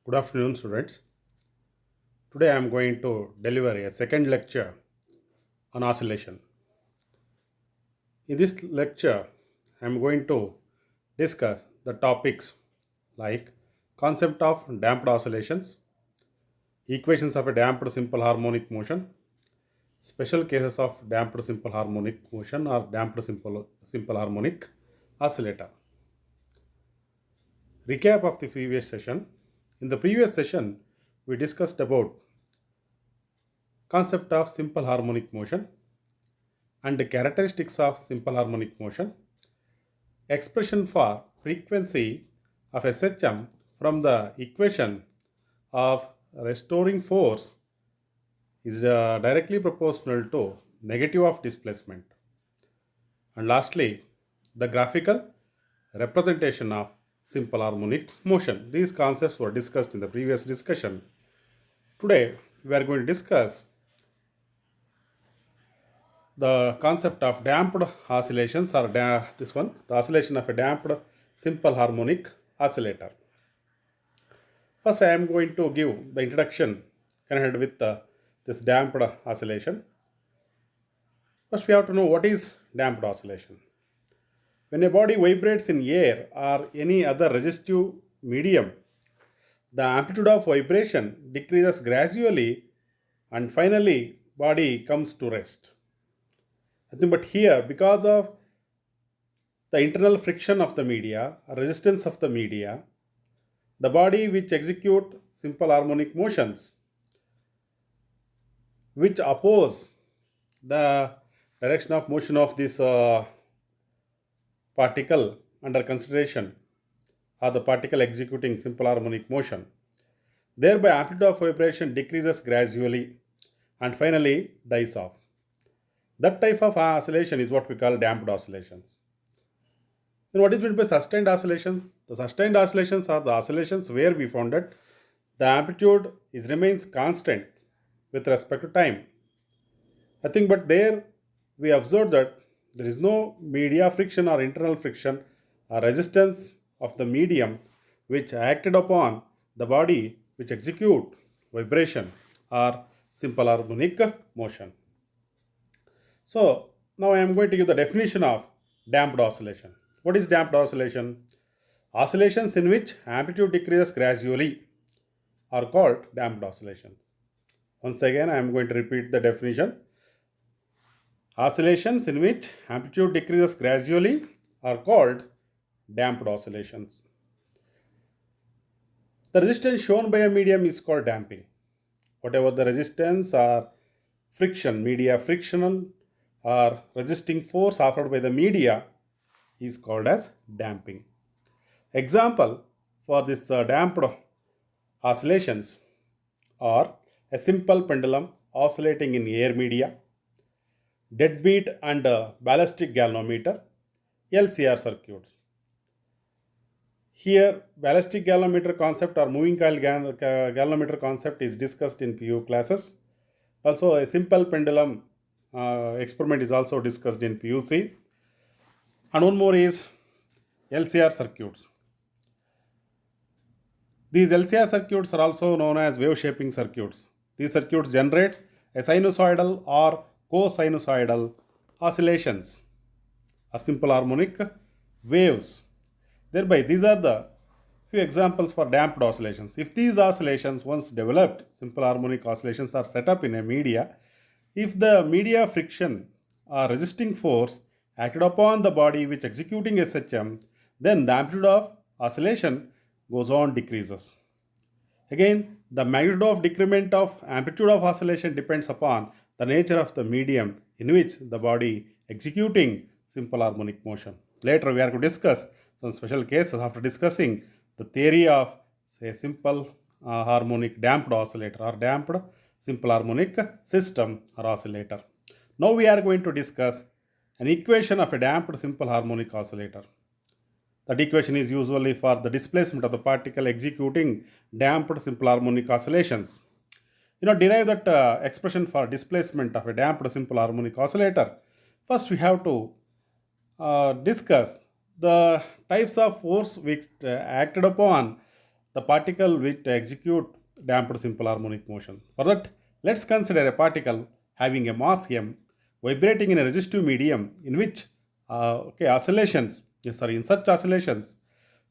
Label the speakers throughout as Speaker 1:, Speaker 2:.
Speaker 1: Good afternoon, students. Today I am going to deliver a second lecture on oscillation. In this lecture, I am going to discuss the topics like concept of damped oscillations, equations of a damped simple harmonic motion, special cases of damped simple harmonic motion or damped simple harmonic oscillator. Recap of the previous session. In the previous session, we discussed about concept of simple harmonic motion and the characteristics of simple harmonic motion, expression for frequency of SHM from the equation of restoring force is directly proportional to negative of displacement, and lastly the graphical representation of simple harmonic motion. These concepts were discussed in the previous discussion. Today we are going to discuss the concept of damped oscillations or this one, the oscillation of a damped simple harmonic oscillator. First I am going to give the introduction connected with this damped oscillation. First we have to know what is damped oscillation. When a body vibrates in air or any other resistive medium, the amplitude of vibration decreases gradually and finally body comes to rest. Nothing but here, because of the internal friction of the media, resistance of the media, the body which execute simple harmonic motions, which oppose the direction of motion of this particle under consideration, or the particle executing simple harmonic motion. Thereby, amplitude of vibration decreases gradually and finally dies off. That type of oscillation is what we call damped oscillations. Then what is meant by sustained oscillation? The sustained oscillations are the oscillations where we found that the amplitude is remains constant with respect to time. Nothing but there we observed that there is no media friction or internal friction or resistance of the medium which acted upon the body which execute vibration or simple harmonic motion. So now I am going to give the definition of damped oscillation. What is damped oscillation? Oscillations in which amplitude decreases gradually are called damped oscillations. Once again, I am going to repeat the definition. Oscillations in which amplitude decreases gradually are called damped oscillations. The resistance shown by a medium is called damping. Whatever the resistance or friction, media frictional or resisting force offered by the media is called as damping. Example for this damped oscillations are a simple pendulum oscillating in air media, deadbeat and ballistic galvanometer, LCR circuits. Here, ballistic galvanometer concept or moving coil galvanometer concept is discussed in PU classes. Also, a simple pendulum experiment is also discussed in PUC. And one more is LCR circuits. These LCR circuits are also known as wave shaping circuits. These circuits generate a sinusoidal or co-sinusoidal oscillations or simple harmonic waves. Thereby, these are the few examples for damped oscillations. If these oscillations once developed, simple harmonic oscillations are set up in a media, if the media friction or resisting force acted upon the body which executing SHM, then the amplitude of oscillation goes on decreases. Again, the magnitude of decrement of amplitude of oscillation depends upon the nature of the medium in which the body executing simple harmonic motion. Later we are going to discuss some special cases after discussing the theory of say simple harmonic damped oscillator or damped simple harmonic system or oscillator. Now we are going to discuss an equation of a damped simple harmonic oscillator. That equation is usually for the displacement of the particle executing damped simple harmonic oscillations. Derive that expression for displacement of a damped simple harmonic oscillator. First, we have to discuss the types of force which acted upon the particle which execute damped simple harmonic motion. For that, let's consider a particle having a mass m vibrating in a resistive medium in which in such oscillations,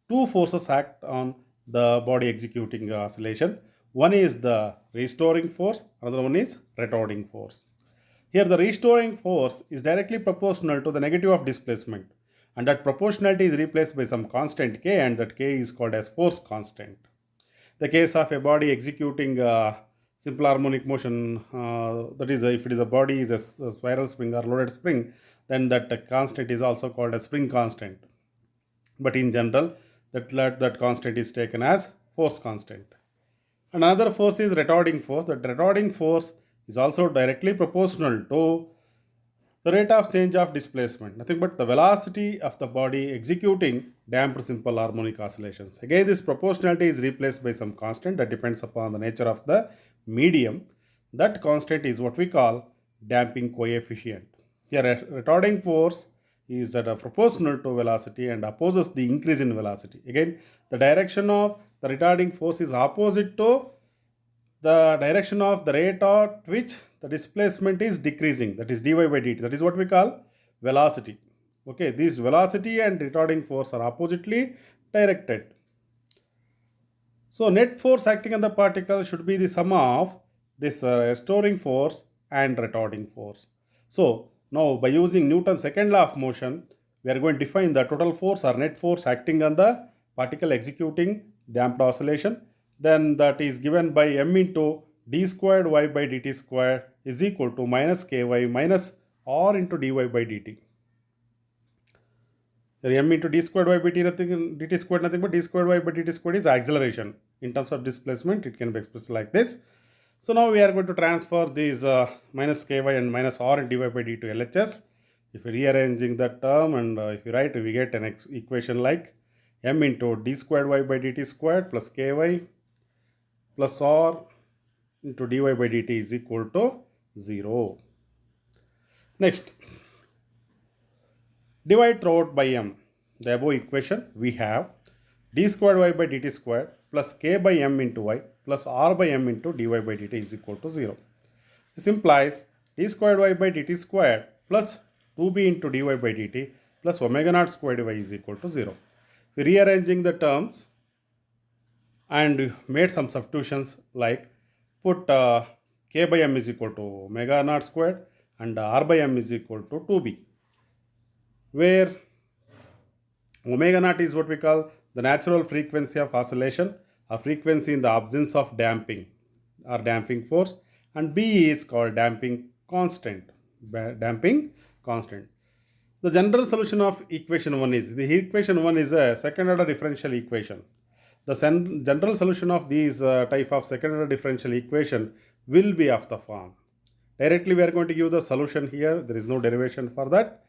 Speaker 1: two forces act on the body executing oscillation. One is the restoring force, another one is retarding force. Here the restoring force is directly proportional to the negative of displacement, and that proportionality is replaced by some constant k, and that k is called as force constant. The case of a body executing simple harmonic motion, that is, if it is a body is a spiral spring or loaded spring, then that constant is also called as spring constant. But in general, that constant is taken as force constant. Another force is retarding force. That retarding force is also directly proportional to the rate of change of displacement, nothing but the velocity of the body executing damped simple harmonic oscillations. Again, this proportionality is replaced by some constant that depends upon the nature of the medium. That constant is what we call damping coefficient. Here, a retarding force is that proportional to velocity and opposes the increase in velocity. Again, the direction of the retarding force is opposite to the direction of the rate at which the displacement is decreasing, that is dy by dt. That is what we call velocity. Okay, these velocity and retarding force are oppositely directed. So net force acting on the particle should be the sum of this restoring force and retarding force. So now by using Newton's second law of motion, we are going to define the total force or net force acting on the particle executing damped oscillation. Then that is given by m into d squared y by dt squared is equal to minus ky minus r into dy by dt. There m into d squared y by dt squared nothing but d squared y by dt squared is acceleration. In terms of displacement, it can be expressed like this. So now we are going to transfer these minus ky and minus r and dy by dt to LHS. If we rearranging that term and if you write, we get an equation like m into d squared y by dt squared plus ky plus r into dy by dt is equal to 0. Next, divide throughout by m. The above equation we have d squared y by dt squared plus k by m into y plus r by m into dy by dt is equal to 0. This implies d squared y by dt squared plus 2b into dy by dt plus omega naught squared y is equal to 0. We rearranging the terms and made some substitutions like put k by m is equal to omega naught squared and r by m is equal to 2b, where omega naught is what we call the natural frequency of oscillation or frequency in the absence of damping or damping force, and b is called damping constant. The general solution of equation 1 is, the equation 1 is a second order differential equation. The general solution of these type of second order differential equation will be of the form. Directly we are going to give the solution here. There is no derivation for that.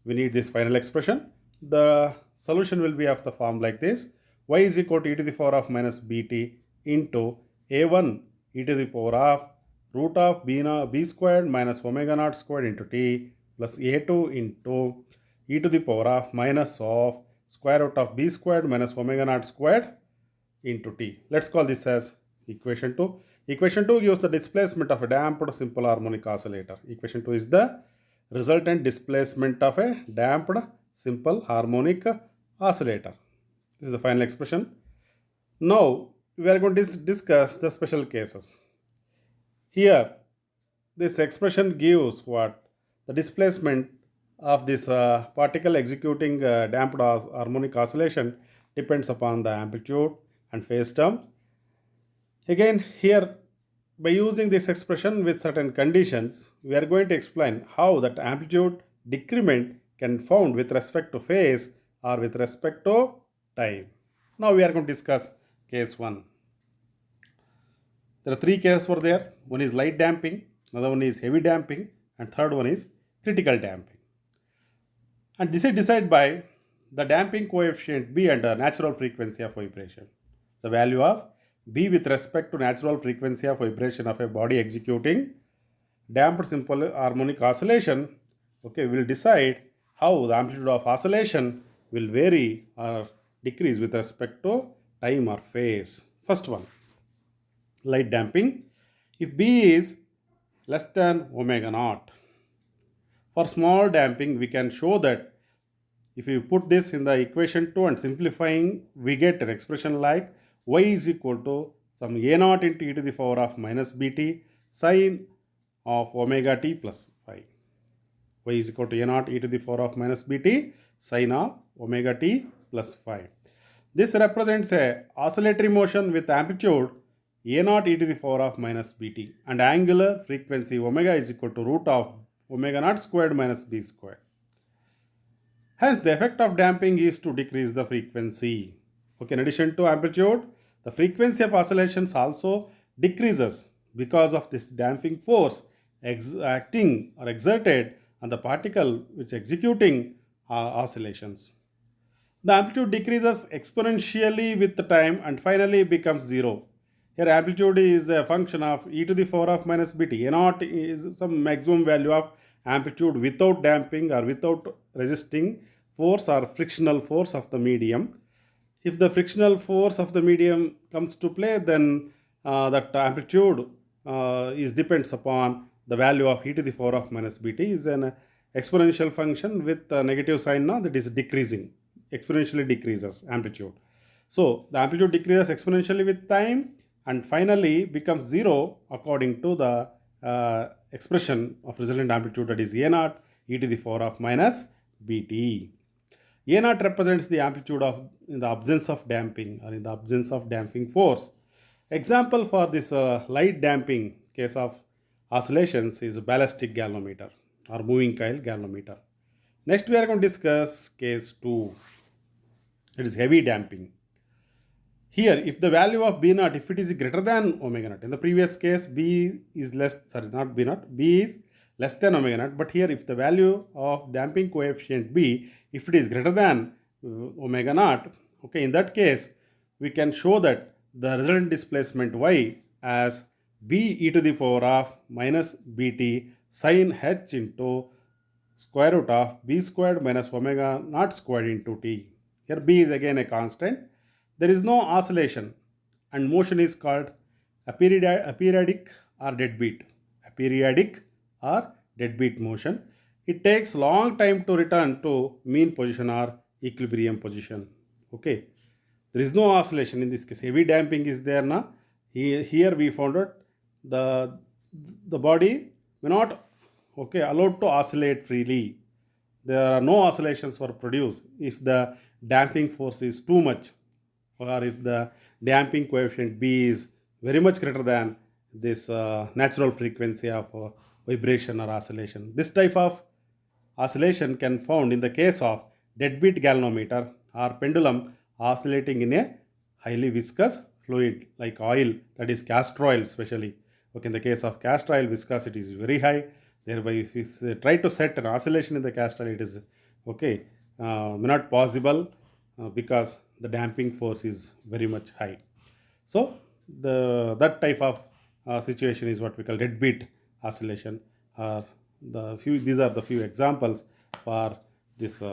Speaker 1: We need this final expression. The solution will be of the form like this. Y is equal to e to the power of minus bt into a1 e to the power of root of b squared minus omega naught squared into t plus a2 into e to the power of minus of square root of b squared minus omega naught squared into t. Let's call this as equation 2. Equation 2 gives the displacement of a damped simple harmonic oscillator. Equation 2 is the resultant displacement of a damped simple harmonic oscillator. This is the final expression. Now we are going to discuss the special cases. Here this expression gives what? The displacement of this particle executing damped harmonic oscillation depends upon the amplitude and phase term. Again, here by using this expression with certain conditions, we are going to explain how that amplitude decrement can be found with respect to phase or with respect to time. Now we are going to discuss case 1. There are 3 cases were there. One is light damping, another one is heavy damping, and third one is critical damping. And this is decided by the damping coefficient B and the natural frequency of vibration. The value of B with respect to natural frequency of vibration of a body executing damped simple harmonic oscillation, will decide how the amplitude of oscillation will vary or decrease with respect to time or phase. First one, light damping. If B is less than omega naught. For small damping, we can show that if we put this in the equation 2 and simplifying, we get an expression like y is equal to some a naught into e to the power of minus bt sine of omega t plus phi. Y is equal to a naught e to the power of minus bt sine of omega t plus phi. This represents a oscillatory motion with amplitude a naught e to the power of minus bt and angular frequency omega is equal to root of omega naught squared minus b squared. Hence, the effect of damping is to decrease the frequency. Okay, in addition to amplitude, the frequency of oscillations also decreases because of this damping force acting or exerted on the particle which executing oscillations. The amplitude decreases exponentially with the time and finally becomes zero. Here amplitude is a function of e to the power of minus bt. A naught is some maximum value of amplitude without damping or without resisting force or frictional force of the medium. If the frictional force of the medium comes to play, then that amplitude is depends upon the value of e to the power of minus bt is an exponential function with a negative sign now that is decreasing, exponentially decreases amplitude. So the amplitude decreases exponentially with time and finally becomes zero according to the expression of resultant amplitude, that is a naught e to the power of minus bt. A naught represents the amplitude of in the absence of damping or in the absence of damping force. Example for this light damping case of oscillations is ballistic galvanometer or moving coil galvanometer. Next we are going to discuss case 2. It is heavy damping. Here, if the value of B naught, if it is greater than omega naught, in the previous case, B is less, sorry, not B naught, B is less than omega naught, but here if the value of damping coefficient B, if it is greater than omega naught, okay, in that case, we can show that the resultant displacement Y as B e to the power of minus Bt sine h into square root of B squared minus omega naught squared into T. Here B is again a constant. There is no oscillation and motion is called aperiodic or deadbeat. Aperiodic or deadbeat motion. It takes long time to return to mean position or equilibrium position. Okay. There is no oscillation in this case. Heavy damping is there now. Here we found out the body may not allowed to oscillate freely. There are no oscillations were produced if the damping force is too much or if the damping coefficient B is very much greater than this natural frequency of vibration or oscillation. This type of oscillation can found in the case of deadbeat galvanometer or pendulum oscillating in a highly viscous fluid like oil, that is castor oil especially. Okay, in the case of castor oil, viscosity is very high. Thereby, if we try to set an oscillation in the castor oil, it is may not possible because the damping force is very much high. So that type of situation is what we call deadbeat oscillation. These are the few examples for this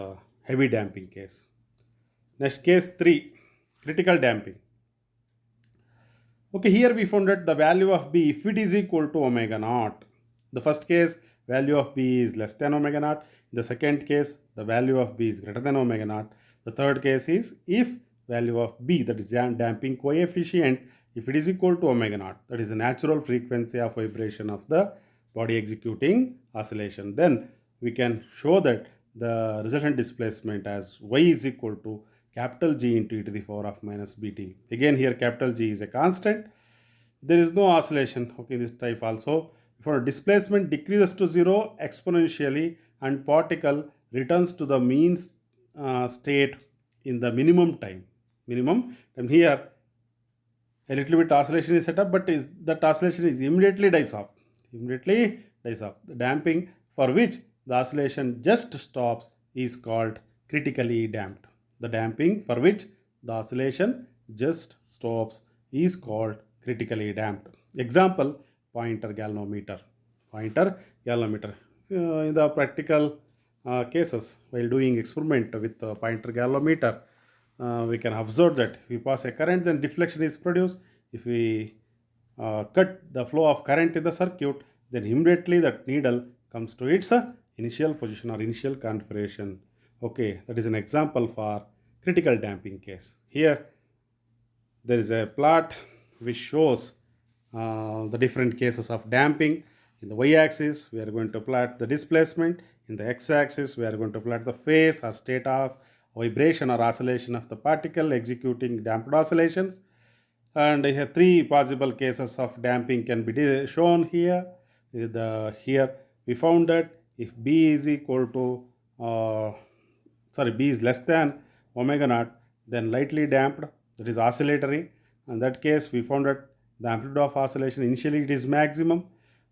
Speaker 1: heavy damping case. Next, case 3, critical damping. Okay, here we found that the value of B, if it is equal to omega naught. The first case, value of B is less than omega naught. In the second case, the value of B is greater than omega naught. The third case is if value of B, that is damping coefficient, if it is equal to omega naught, that is the natural frequency of vibration of the body executing oscillation, then we can show that the resultant displacement as Y is equal to capital G into e to the power of minus Bt. Again here capital G is a constant. There is no oscillation, okay, this type also. For displacement decreases to zero exponentially and particle returns to the mean state in the minimum time. And here a little bit oscillation is set up, but that oscillation is immediately dies off. The damping for which the oscillation just stops is called critically damped. The damping for which the oscillation just stops is called critically damped. Example, pointer galvanometer. In the practical cases, while doing experiment with pointer galvanometer, we can observe that if we pass a current, then deflection is produced. If we cut the flow of current in the circuit, then immediately that needle comes to its initial position or initial configuration. Okay, that is an example for critical damping case. Here there is a plot which shows the different cases of damping. In the y-axis, we are going to plot the displacement. In the x-axis, we are going to plot the phase or state of vibration or oscillation of the particle executing damped oscillations. And here three possible cases of damping can be shown here. Here we found that if B is equal to B is less than omega naught, then lightly damped, that is oscillatory. In that case, we found that the amplitude of oscillation initially it is maximum,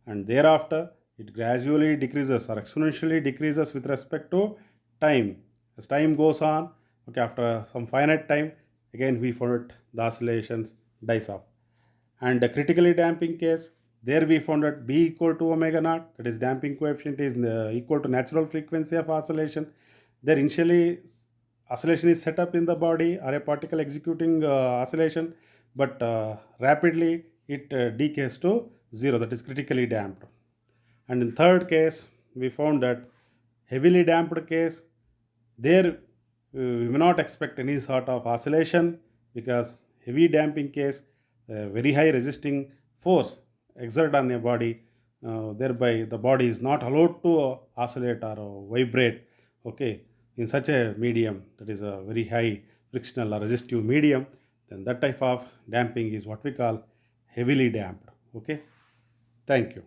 Speaker 1: and thereafter it gradually decreases or exponentially decreases with respect to time. As time goes on, okay, after some finite time, again we found that the oscillations dies off. And the critically damping case, there we found that B equal to omega naught, that is damping coefficient is equal to natural frequency of oscillation. There initially oscillation is set up in the body or a particle executing oscillation, but rapidly it decays to zero, that is critically damped. And in third case, we found that heavily damped case, there we may not expect any sort of oscillation because heavy damping case, very high resisting force exert on a body, thereby the body is not allowed to oscillate or vibrate. Okay, in such a medium, that is a very high frictional or resistive medium, then that type of damping is what we call heavily damped. Okay, thank you.